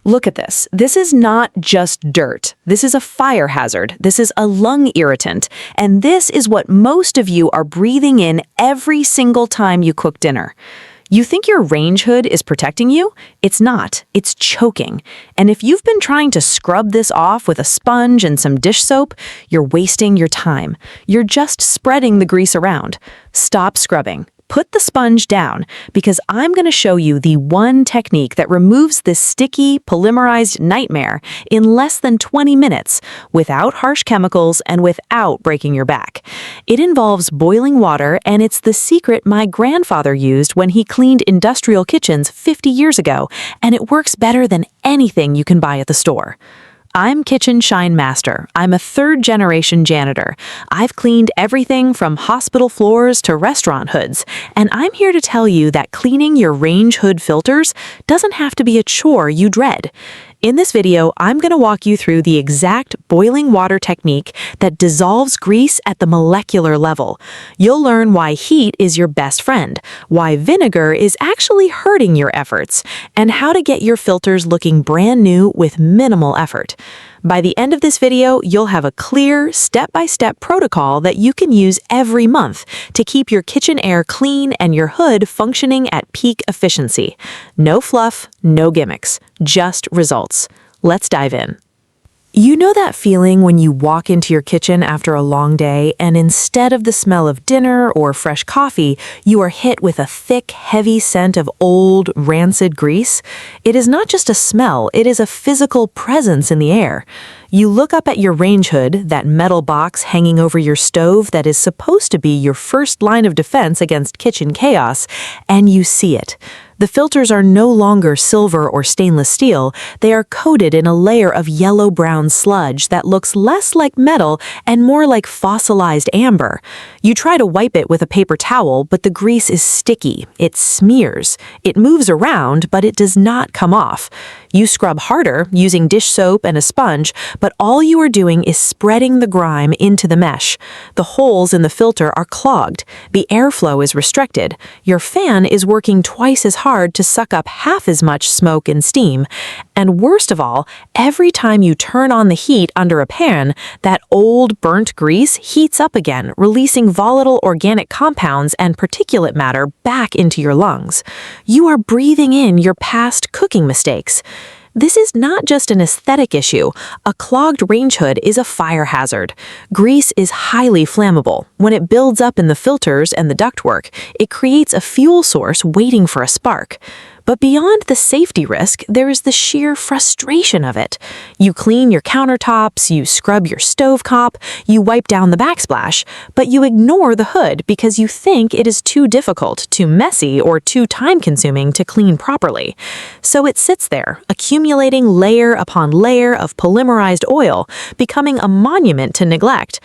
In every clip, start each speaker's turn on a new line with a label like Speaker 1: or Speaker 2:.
Speaker 1: Look at this. This is not just dirt. This is a fire hazard. This is a lung irritant. And this is what most of you are breathing in every single time you cook dinner. You think your range hood is protecting you? It's not. It's choking. And if you've been trying to scrub this off with a sponge and some dish soap, you're wasting your time. You're just spreading the grease around. Stop scrubbing. Put the sponge down, because I'm going to show you the one technique that removes this sticky, polymerized nightmare in less than 20 minutes, without harsh chemicals and without breaking your back. It involves boiling water, and it's the secret my grandfather used when he cleaned industrial kitchens 50 years ago, and it works better than anything you can buy at the store. I'm Kitchen Shine Master. I'm a third-generation janitor. I've cleaned everything from hospital floors to restaurant hoods, and I'm here to tell you that cleaning your range hood filters doesn't have to be a chore you dread. In this video, I'm going to walk you through the exact boiling water technique that dissolves grease at the molecular level. You'll learn why heat is your best friend, why vinegar is actually hurting your efforts, and how to get your filters looking brand new with minimal effort. By the end of this video, you'll have a clear, step-by-step protocol that you can use every month to keep your kitchen air clean and your hood functioning at peak efficiency. No fluff, no gimmicks, just results. Let's dive in. You know that feeling when you walk into your kitchen after a long day and instead of the smell of dinner or fresh coffee, you are hit with a thick, heavy scent of old, rancid grease? It is not just a smell, it is a physical presence in the air. You look up at your range hood, that metal box hanging over your stove that is supposed to be your first line of defense against kitchen chaos, and you see it. The filters are no longer silver or stainless steel. They are coated in a layer of yellow-brown sludge that looks less like metal and more like fossilized amber. You try to wipe it with a paper towel, but the grease is sticky. It smears. It moves around, but it does not come off. You scrub harder using dish soap and a sponge, but all you are doing is spreading the grime into the mesh. The holes in the filter are clogged. The airflow is restricted. Your fan is working twice as hard to suck up half as much smoke and steam. And worst of all, every time you turn on the heat under a pan, that old burnt grease heats up again, releasing volatile organic compounds and particulate matter back into your lungs. You are breathing in your past cooking mistakes. This is not just an aesthetic issue. A clogged range hood is a fire hazard. Grease is highly flammable. When it builds up in the filters and the ductwork, it creates a fuel source waiting for a spark. But beyond the safety risk, there is the sheer frustration of it. You clean your countertops, you scrub your stovetop, you wipe down the backsplash, but you ignore the hood because you think it is too difficult, too messy, or too time-consuming to clean properly. So it sits there, accumulating layer upon layer of polymerized oil, becoming a monument to neglect.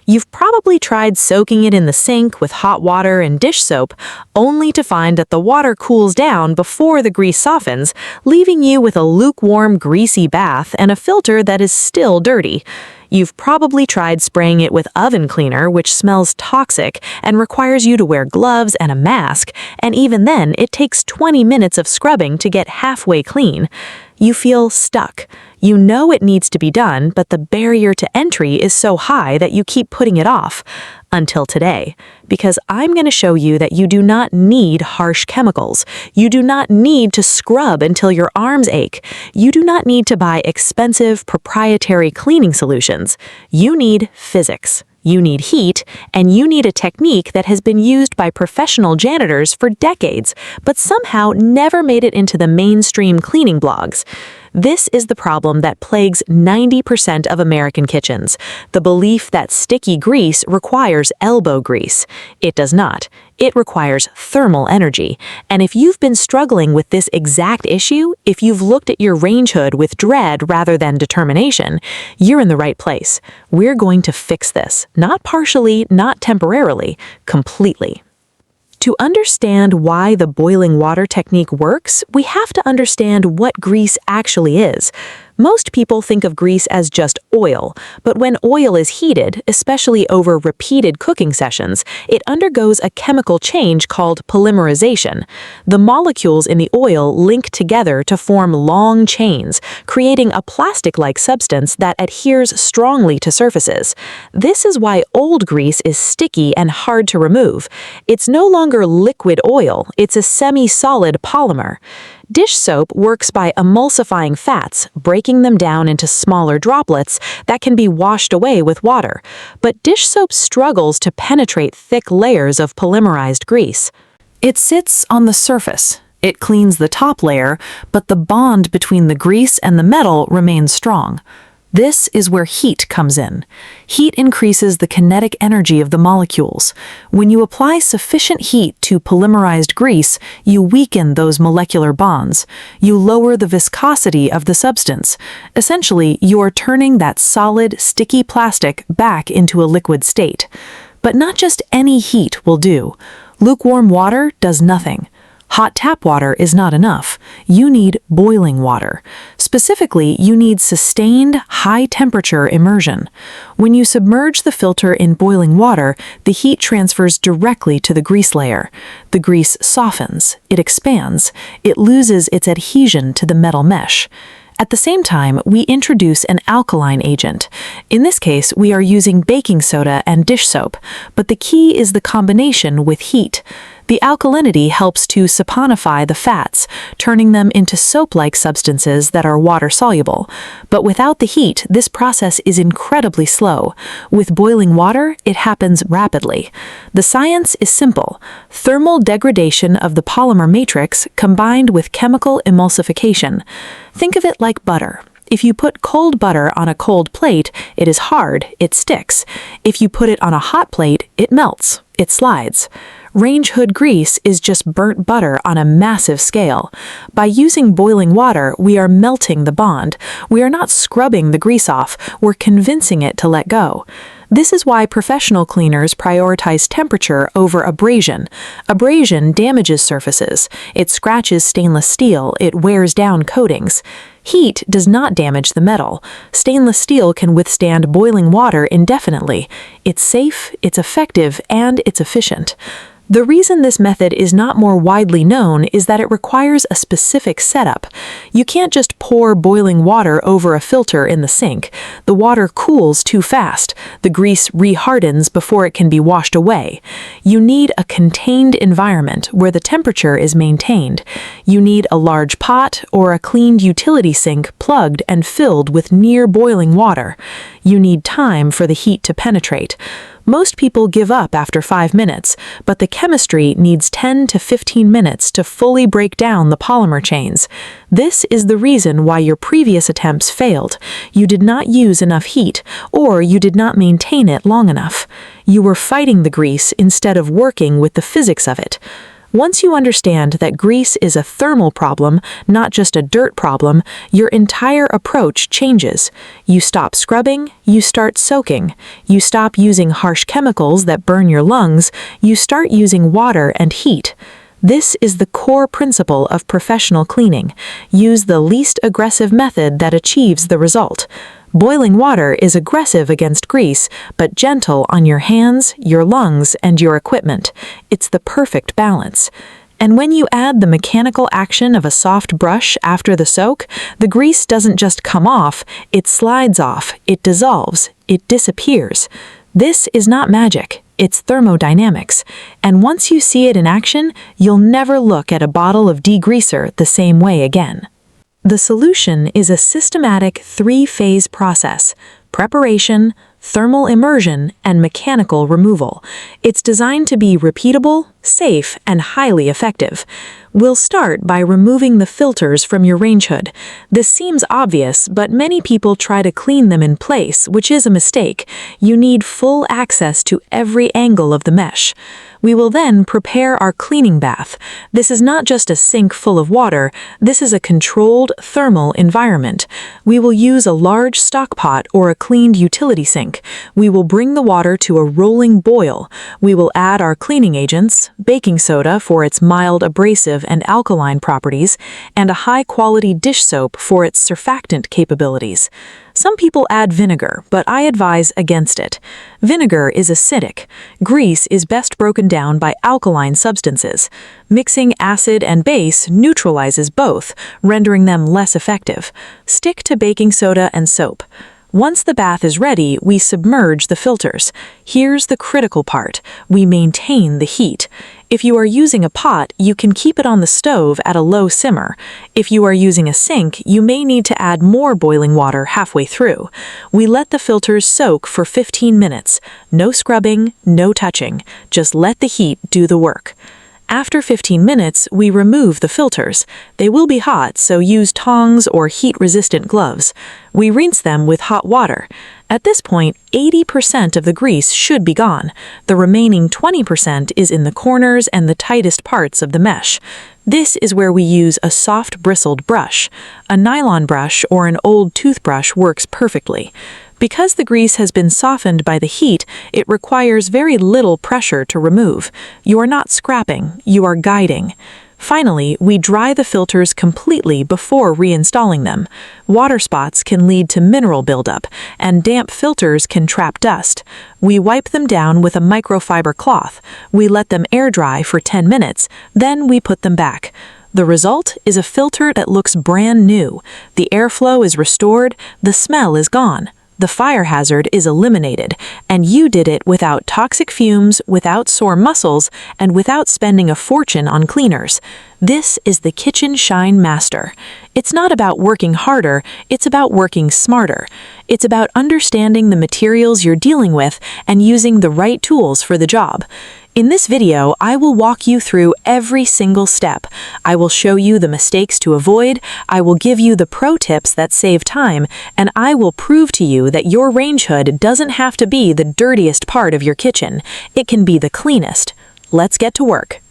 Speaker 1: You've probably tried soaking it in the sink with hot water and dish soap, only to find that the water cools down before the grease softens, leaving you with a lukewarm, greasy bath and a filter that is still dirty. You've probably tried spraying it with oven cleaner, which smells toxic and requires you to wear gloves and a mask, and even then, it takes 20 minutes of scrubbing to get halfway clean. You feel stuck. You know it needs to be done, but the barrier to entry is so high that you keep putting it off. Until today, because I'm going to show you that you do not need harsh chemicals. You do not need to scrub until your arms ache. You do not need to buy expensive proprietary cleaning solutions. You need physics. You need heat, and you need a technique that has been used by professional janitors for decades, but somehow never made it into the mainstream cleaning blogs. This is the problem that plagues 90% of American kitchens, the belief that sticky grease requires elbow grease. It does not. It requires thermal energy. And if you've been struggling with this exact issue, if you've looked at your range hood with dread rather than determination, you're in the right place. We're going to fix this, not partially, not temporarily, completely. To understand why the boiling water technique works, we have to understand what grease actually is. Most people think of grease as just oil, but when oil is heated, especially over repeated cooking sessions, it undergoes a chemical change called polymerization. The molecules in the oil link together to form long chains, creating a plastic-like substance that adheres strongly to surfaces. This is why old grease is sticky and hard to remove. It's no longer liquid oil, it's a semi-solid polymer. Dish soap works by emulsifying fats, breaking them down into smaller droplets that can be washed away with water. But dish soap struggles to penetrate thick layers of polymerized grease. It sits on the surface. It cleans the top layer, but the bond between the grease and the metal remains strong. This is where heat comes in. Heat increases the kinetic energy of the molecules. When you apply sufficient heat to polymerized grease, you weaken those molecular bonds. You lower the viscosity of the substance. Essentially, you are turning that solid, sticky plastic back into a liquid state. But not just any heat will do. Lukewarm water does nothing. Hot tap water is not enough. You need boiling water. Specifically, you need sustained, high-temperature immersion. When you submerge the filter in boiling water, the heat transfers directly to the grease layer. The grease softens, it expands, it loses its adhesion to the metal mesh. At the same time, we introduce an alkaline agent. In this case, we are using baking soda and dish soap, but the key is the combination with heat. The alkalinity helps to saponify the fats, turning them into soap-like substances that are water-soluble. But without the heat, this process is incredibly slow. With boiling water, it happens rapidly. The science is simple: thermal degradation of the polymer matrix combined with chemical emulsification. Think of it like butter. If you put cold butter on a cold plate, it is hard, it sticks. If you put it on a hot plate, it melts, it slides. Range hood grease is just burnt butter on a massive scale. By using boiling water, we are melting the bond. We are not scrubbing the grease off, we're convincing it to let go. This is why professional cleaners prioritize temperature over abrasion. Abrasion damages surfaces. It scratches stainless steel, it wears down coatings. Heat does not damage the metal. Stainless steel can withstand boiling water indefinitely. It's safe, it's effective, and it's efficient. The reason this method is not more widely known is that it requires a specific setup. You can't just pour boiling water over a filter in the sink. The water cools too fast. The grease rehardens before it can be washed away. You need a contained environment where the temperature is maintained. You need a large pot or a cleaned utility sink plugged and filled with near boiling water. You need time for the heat to penetrate. Most people give up after 5 minutes, but the chemistry needs 10 to 15 minutes to fully break down the polymer chains. This is the reason why your previous attempts failed. You did not use enough heat, or you did not maintain it long enough. You were fighting the grease instead of working with the physics of it. Once you understand that grease is a thermal problem, not just a dirt problem, your entire approach changes. You stop scrubbing, you start soaking. You stop using harsh chemicals that burn your lungs, you start using water and heat. This is the core principle of professional cleaning. Use the least aggressive method that achieves the result. Boiling water is aggressive against grease, but gentle on your hands, your lungs, and your equipment. It's the perfect balance. And when you add the mechanical action of a soft brush after the soak, the grease doesn't just come off, it slides off, it dissolves, it disappears. This is not magic, it's thermodynamics. And once you see it in action, you'll never look at a bottle of degreaser the same way again. The solution is a systematic 3-phase process: preparation, thermal immersion, and mechanical removal. It's designed to be repeatable, safe, and highly effective. We'll start by removing the filters from your range hood. This seems obvious, but many people try to clean them in place, which is a mistake. You need full access to every angle of the mesh. We will then prepare our cleaning bath. This is not just a sink full of water, this is a controlled thermal environment. We will use a large stock pot or a cleaned utility sink. We will bring the water to a rolling boil. We will add our cleaning agents, baking soda for its mild abrasive and alkaline properties, and a high-quality dish soap for its surfactant capabilities. Some people add vinegar, but I advise against it. Vinegar is acidic. Grease is best broken down by alkaline substances. Mixing acid and base neutralizes both, rendering them less effective. Stick to baking soda and soap. Once the bath is ready, we submerge the filters. Here's the critical part. We maintain the heat. If you are using a pot, you can keep it on the stove at a low simmer. If you are using a sink, you may need to add more boiling water halfway through. We let the filters soak for 15 minutes. No scrubbing, no touching. Just let the heat do the work. After 15 minutes, we remove the filters. They will be hot, so use tongs or heat-resistant gloves. We rinse them with hot water. At this point, 80% of the grease should be gone. The remaining 20% is in the corners and the tightest parts of the mesh. This is where we use a soft bristled brush. A nylon brush or an old toothbrush works perfectly. Because the grease has been softened by the heat, it requires very little pressure to remove. You are not scrapping, you are guiding. Finally, we dry the filters completely before reinstalling them. Water spots can lead to mineral buildup, and damp filters can trap dust. We wipe them down with a microfiber cloth. We let them air dry for 10 minutes, then we put them back. The result is a filter that looks brand new. The airflow is restored, the smell is gone. The fire hazard is eliminated, and you did it without toxic fumes, without sore muscles, and without spending a fortune on cleaners. This is the Kitchen Shine Master. It's not about working harder, it's about working smarter. It's about understanding the materials you're dealing with and using the right tools for the job. In this video, I will walk you through every single step. I will show you the mistakes to avoid, I will give you the pro tips that save time, and I will prove to you that your range hood doesn't have to be the dirtiest part of your kitchen. It can be the cleanest. Let's get to work.